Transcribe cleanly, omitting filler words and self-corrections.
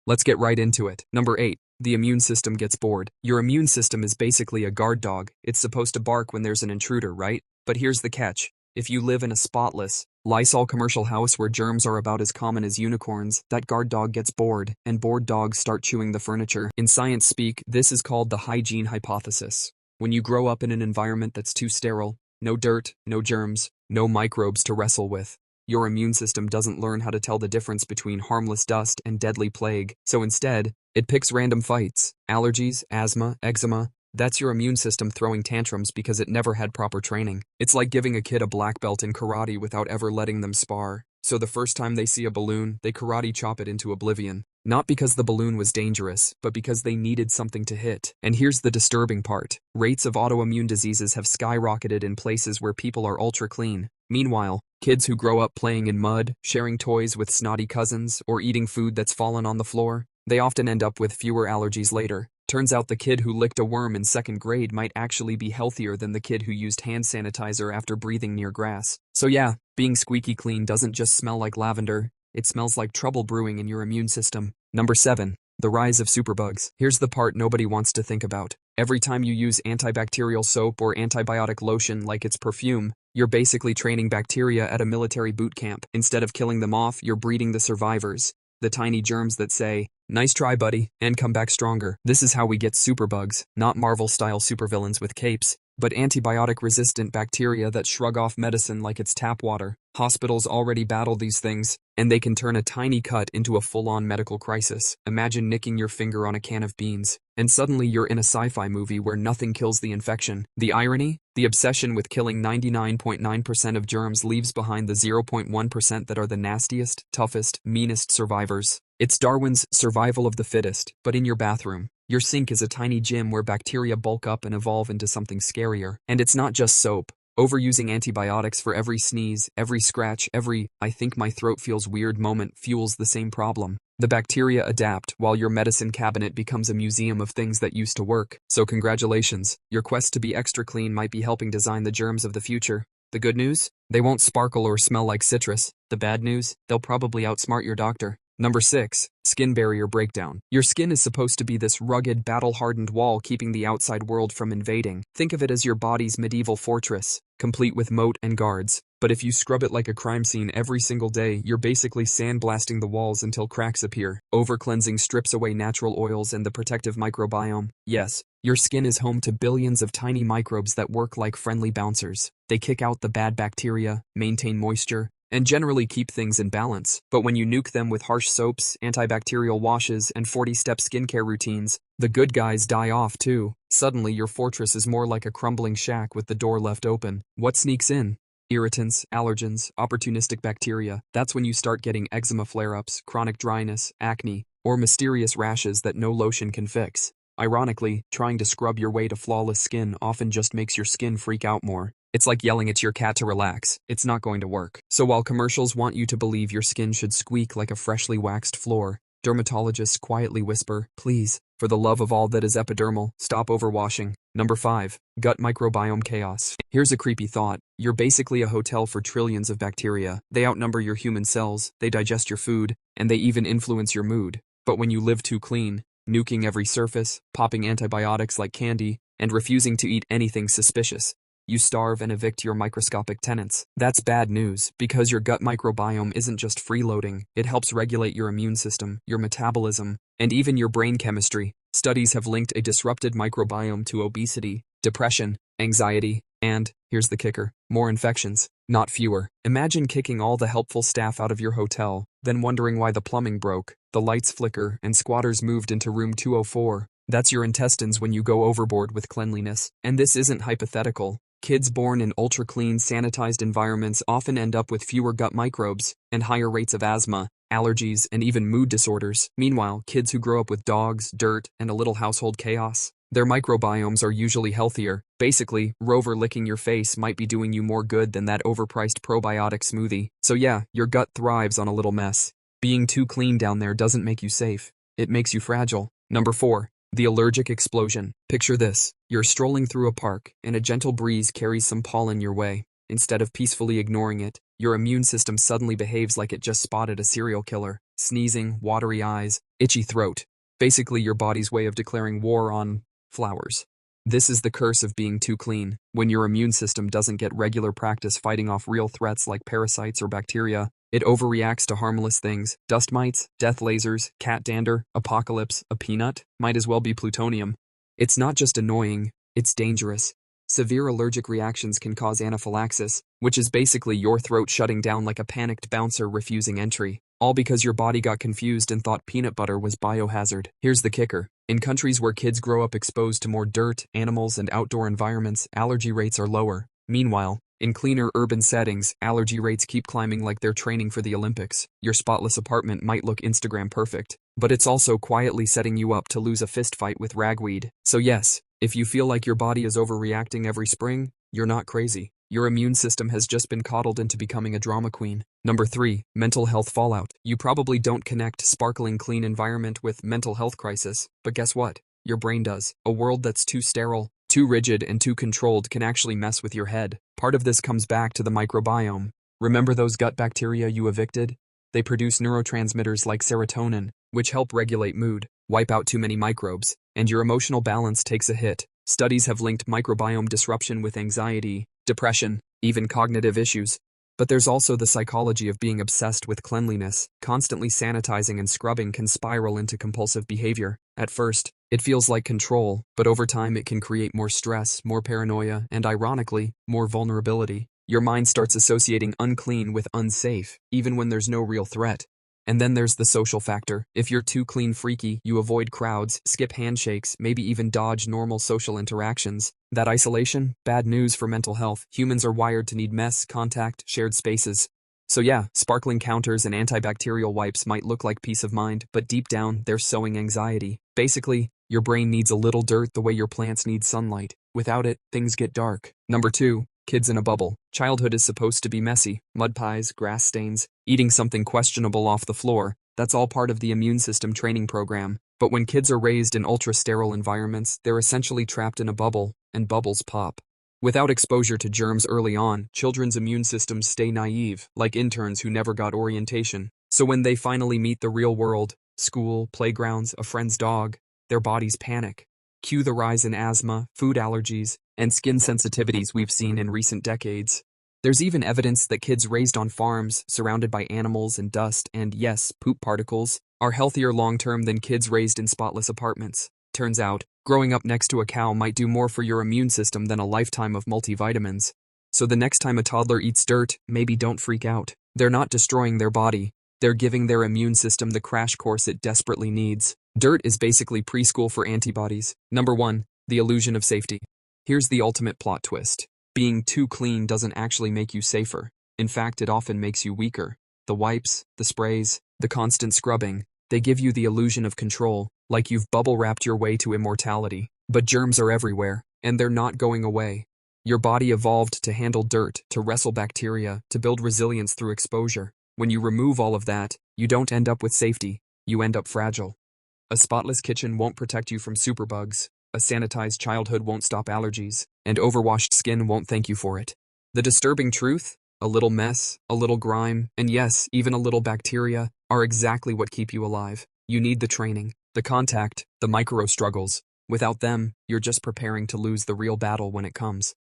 Let's get right into it. Number 8. The immune system gets bored. Your immune system is basically a guard dog. It's supposed to bark when there's an intruder, right? But here's the catch. If you live in a spotless, Lysol commercial house where germs are about as common as unicorns, that guard dog gets bored, and bored dogs start chewing the furniture. In science speak, this is called the hygiene hypothesis. When you grow up in an environment that's too sterile, no dirt, no germs, no microbes to wrestle with, your immune system doesn't learn how to tell the difference between harmless dust and deadly plague. So instead, it picks random fights. Allergies, asthma, eczema. That's your immune system throwing tantrums because it never had proper training. It's like giving a kid a black belt in karate without ever letting them spar. So the first time they see a balloon, they karate chop it into oblivion. Not because the balloon was dangerous, but because they needed something to hit. And here's the disturbing part. Rates of autoimmune diseases have skyrocketed in places where people are ultra clean. Meanwhile, kids who grow up playing in mud, sharing toys with snotty cousins, or eating food that's fallen on the floor, they often end up with fewer allergies later. Turns out the kid who licked a worm in 2nd grade might actually be healthier than the kid who used hand sanitizer after breathing near grass. So yeah, being squeaky clean doesn't just smell like lavender, it smells like trouble brewing in your immune system. Number 7. The rise of superbugs. Here's the part nobody wants to think about. Every time you use antibacterial soap or antibiotic lotion like it's perfume, you're basically training bacteria at a military boot camp. Instead of killing them off, you're breeding the survivors. The tiny germs that say, "Nice try, buddy," and come back stronger. This is how we get superbugs, not Marvel-style supervillains with capes, but antibiotic-resistant bacteria that shrug off medicine like it's tap water. Hospitals already battle these things, and they can turn a tiny cut into a full-on medical crisis. Imagine nicking your finger on a can of beans, and suddenly you're in a sci-fi movie where nothing kills the infection. The irony? The obsession with killing 99.9% of germs leaves behind the 0.1% that are the nastiest, toughest, meanest survivors. It's Darwin's survival of the fittest, but in your bathroom. Your sink is a tiny gym where bacteria bulk up and evolve into something scarier. And it's not just soap. Overusing antibiotics for every sneeze, every scratch, every "I think my throat feels weird" moment fuels the same problem. The bacteria adapt while your medicine cabinet becomes a museum of things that used to work. So congratulations, your quest to be extra clean might be helping design the germs of the future. The good news? They won't sparkle or smell like citrus. The bad news? They'll probably outsmart your doctor. Number 6. Skin barrier breakdown. Your skin is supposed to be this rugged, battle-hardened wall keeping the outside world from invading. Think of it as your body's medieval fortress, complete with moat and guards. But if you scrub it like a crime scene every single day, you're basically sandblasting the walls until cracks appear. Over-cleansing strips away natural oils and the protective microbiome. Yes, your skin is home to billions of tiny microbes that work like friendly bouncers. They kick out the bad bacteria, maintain moisture, and generally keep things in balance. But when you nuke them with harsh soaps, antibacterial washes, and 40-step skincare routines, the good guys die off too. Suddenly your fortress is more like a crumbling shack with the door left open. What sneaks in? Irritants, allergens, opportunistic bacteria. That's when you start getting eczema flare-ups, chronic dryness, acne, or mysterious rashes that no lotion can fix. Ironically, trying to scrub your way to flawless skin often just makes your skin freak out more. It's like yelling at your cat to relax. It's not going to work. So while commercials want you to believe your skin should squeak like a freshly waxed floor, dermatologists quietly whisper, "Please, for the love of all that is epidermal, stop overwashing." Number 5. Gut microbiome chaos. Here's a creepy thought. You're basically a hotel for trillions of bacteria. They outnumber your human cells, they digest your food, and they even influence your mood. But when you live too clean, nuking every surface, popping antibiotics like candy, and refusing to eat anything suspicious, you starve and evict your microscopic tenants. That's bad news, because your gut microbiome isn't just freeloading, it helps regulate your immune system, your metabolism, and even your brain chemistry. Studies have linked a disrupted microbiome to obesity, depression, anxiety, and, here's the kicker, more infections, not fewer. Imagine kicking all the helpful staff out of your hotel, then wondering why the plumbing broke, the lights flicker, and squatters moved into room 204. That's your intestines when you go overboard with cleanliness. And this isn't hypothetical. Kids born in ultra-clean, sanitized environments often end up with fewer gut microbes and higher rates of asthma, allergies, and even mood disorders. Meanwhile, kids who grow up with dogs, dirt, and a little household chaos, their microbiomes are usually healthier. Basically, Rover licking your face might be doing you more good than that overpriced probiotic smoothie. So yeah, your gut thrives on a little mess. Being too clean down there doesn't make you safe. It makes you fragile. Number 4. The allergic explosion. Picture this. You're strolling through a park, and a gentle breeze carries some pollen your way. Instead of peacefully ignoring it, your immune system suddenly behaves like it just spotted a serial killer. sneezing, watery eyes, itchy throat. Basically your body's way of declaring war on flowers. This is the curse of being too clean. When your immune system doesn't get regular practice fighting off real threats like parasites or bacteria, it overreacts to harmless things. Dust mites, death lasers, cat dander, apocalypse, a peanut, might as well be plutonium. It's not just annoying, it's dangerous. Severe allergic reactions can cause anaphylaxis, which is basically your throat shutting down like a panicked bouncer refusing entry, all because your body got confused and thought peanut butter was biohazard. Here's the kicker. In countries where kids grow up exposed to more dirt, animals, and outdoor environments, allergy rates are lower. Meanwhile, in cleaner urban settings, allergy rates keep climbing like they're training for the Olympics. Your spotless apartment might look Instagram perfect, but it's also quietly setting you up to lose a fist fight with ragweed. So yes, if you feel like your body is overreacting every spring, you're not crazy. Your immune system has just been coddled into becoming a drama queen. Number 3. Mental health fallout. You probably don't connect sparkling clean environment with mental health crisis, but guess what? Your brain does. A world that's too sterile, too rigid, and too controlled can actually mess with your head. Part of this comes back to the microbiome. Remember those gut bacteria you evicted? They produce neurotransmitters like serotonin, which help regulate mood. Wipe out too many microbes, and your emotional balance takes a hit. Studies have linked microbiome disruption with anxiety, depression, even cognitive issues. But there's also the psychology of being obsessed with cleanliness. Constantly sanitizing and scrubbing can spiral into compulsive behavior. At first, it feels like control, but over time it can create more stress, more paranoia, and ironically, more vulnerability. Your mind starts associating unclean with unsafe, even when there's no real threat. And then there's the social factor. If you're too clean freaky, you avoid crowds, skip handshakes, maybe even dodge normal social interactions. That isolation? Bad news for mental health. Humans are wired to need mess, contact, shared spaces. So yeah, sparkling counters and antibacterial wipes might look like peace of mind, but deep down, they're sowing anxiety. Basically, your brain needs a little dirt the way your plants need sunlight. Without it, things get dark. Number 2. Kids in a bubble. Childhood is supposed to be messy. Mud pies, grass stains, eating something questionable off the floor. That's all part of the immune system training program. But when kids are raised in ultra-sterile environments, they're essentially trapped in a bubble, and bubbles pop. Without exposure to germs early on, children's immune systems stay naive, like interns who never got orientation. So when they finally meet the real world, school, playgrounds, a friend's dog, their bodies panic. Cue the rise in asthma, food allergies, and skin sensitivities we've seen in recent decades. There's even evidence that kids raised on farms, surrounded by animals and dust and, yes, poop particles, are healthier long-term than kids raised in spotless apartments. Turns out, growing up next to a cow might do more for your immune system than a lifetime of multivitamins. So the next time a toddler eats dirt, maybe don't freak out. They're not destroying their body. They're giving their immune system the crash course it desperately needs. Dirt is basically preschool for antibodies. Number 1. The illusion of safety. Here's the ultimate plot twist. Being too clean doesn't actually make you safer. In fact, it often makes you weaker. The wipes, the sprays, the constant scrubbing, they give you the illusion of control, like you've bubble-wrapped your way to immortality. But germs are everywhere, and they're not going away. Your body evolved to handle dirt, to wrestle bacteria, to build resilience through exposure. When you remove all of that, you don't end up with safety, you end up fragile. A spotless kitchen won't protect you from superbugs, a sanitized childhood won't stop allergies, and overwashed skin won't thank you for it. The disturbing truth? A little mess, a little grime, and yes, even a little bacteria, are exactly what keep you alive. You need the training, the contact, the micro struggles. Without them, you're just preparing to lose the real battle when it comes.